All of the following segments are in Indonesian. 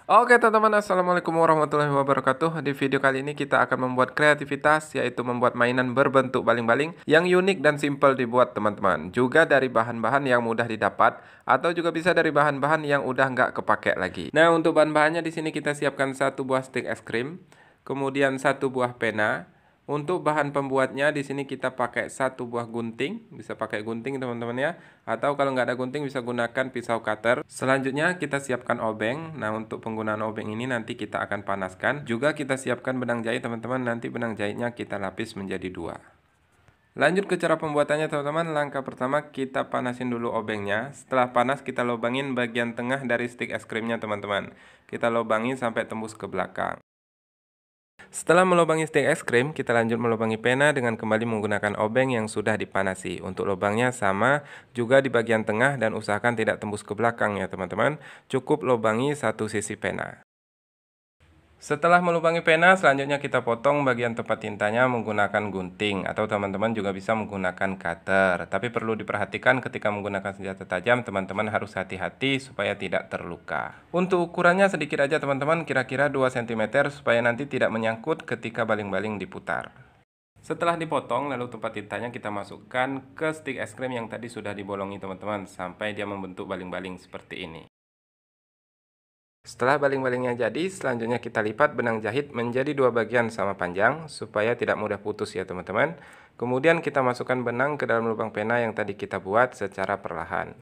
Oke teman-teman, assalamualaikum warahmatullahi wabarakatuh. Di video kali ini kita akan membuat kreativitas, yaitu membuat mainan berbentuk baling-baling yang unik dan simple dibuat teman-teman. Juga dari bahan-bahan yang mudah didapat, atau juga bisa dari bahan-bahan yang udah nggak kepake lagi. Nah, untuk bahan-bahannya di sini kita siapkan satu buah stik es krim, kemudian satu buah pena. Untuk bahan pembuatnya di sini kita pakai satu buah gunting, bisa pakai gunting teman-teman ya, atau kalau nggak ada gunting bisa gunakan pisau cutter. Selanjutnya kita siapkan obeng. Nah, untuk penggunaan obeng ini nanti kita akan panaskan. Juga kita siapkan benang jahit teman-teman, nanti benang jahitnya kita lapis menjadi dua. Lanjut ke cara pembuatannya teman-teman. Langkah pertama kita panasin dulu obengnya. Setelah panas kita lubangin bagian tengah dari stik es krimnya teman-teman. Kita lubangin sampai tembus ke belakang. Setelah melubangi stik es krim, kita lanjut melubangi pena dengan kembali menggunakan obeng yang sudah dipanasi. Untuk lubangnya sama, juga di bagian tengah dan usahakan tidak tembus ke belakang ya teman-teman. Cukup lubangi satu sisi pena. Setelah melubangi pena, selanjutnya kita potong bagian tempat tintanya menggunakan gunting atau teman-teman juga bisa menggunakan cutter. Tapi perlu diperhatikan ketika menggunakan senjata tajam, teman-teman harus hati-hati supaya tidak terluka. Untuk ukurannya sedikit aja teman-teman, kira-kira 2 cm supaya nanti tidak menyangkut ketika baling-baling diputar. Setelah dipotong, lalu tempat tintanya kita masukkan ke stik es krim yang tadi sudah dibolongi teman-teman sampai dia membentuk baling-baling seperti ini. Setelah baling-balingnya jadi, selanjutnya kita lipat benang jahit menjadi dua bagian sama panjang supaya tidak mudah putus ya teman-teman. Kemudian kita masukkan benang ke dalam lubang pena yang tadi kita buat secara perlahan.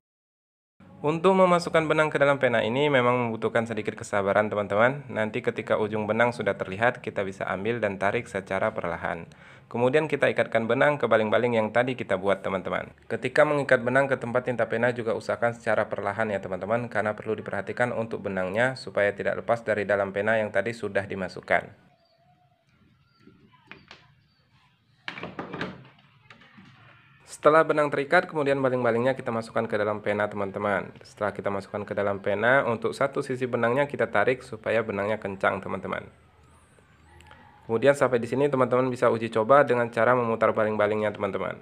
Untuk memasukkan benang ke dalam pena ini memang membutuhkan sedikit kesabaran teman-teman. Nanti ketika ujung benang sudah terlihat, kita bisa ambil dan tarik secara perlahan. Kemudian kita ikatkan benang ke baling-baling yang tadi kita buat teman-teman. Ketika mengikat benang ke tempat tinta pena juga usahakan secara perlahan ya teman-teman, karena perlu diperhatikan untuk benangnya supaya tidak lepas dari dalam pena yang tadi sudah dimasukkan. Setelah benang terikat, kemudian baling-balingnya kita masukkan ke dalam pena teman-teman. Setelah kita masukkan ke dalam pena, untuk satu sisi benangnya kita tarik supaya benangnya kencang teman-teman. Kemudian sampai di sini teman-teman bisa uji coba dengan cara memutar baling-balingnya teman-teman.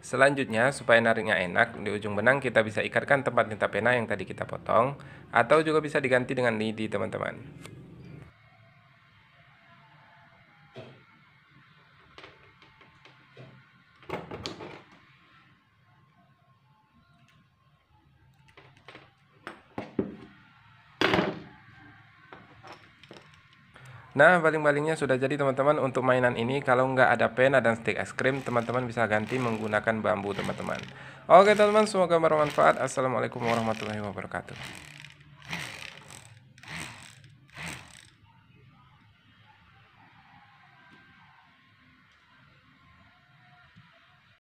Selanjutnya, supaya nariknya enak, di ujung benang kita bisa ikatkan tempat tinta pena yang tadi kita potong, atau juga bisa diganti dengan lidi teman-teman. Nah, baling-balingnya sudah jadi teman-teman. Untuk mainan ini kalau nggak ada pena dan stik es krim, teman-teman bisa ganti menggunakan bambu teman-teman. Oke teman-teman, semoga bermanfaat. Assalamualaikum warahmatullahi wabarakatuh.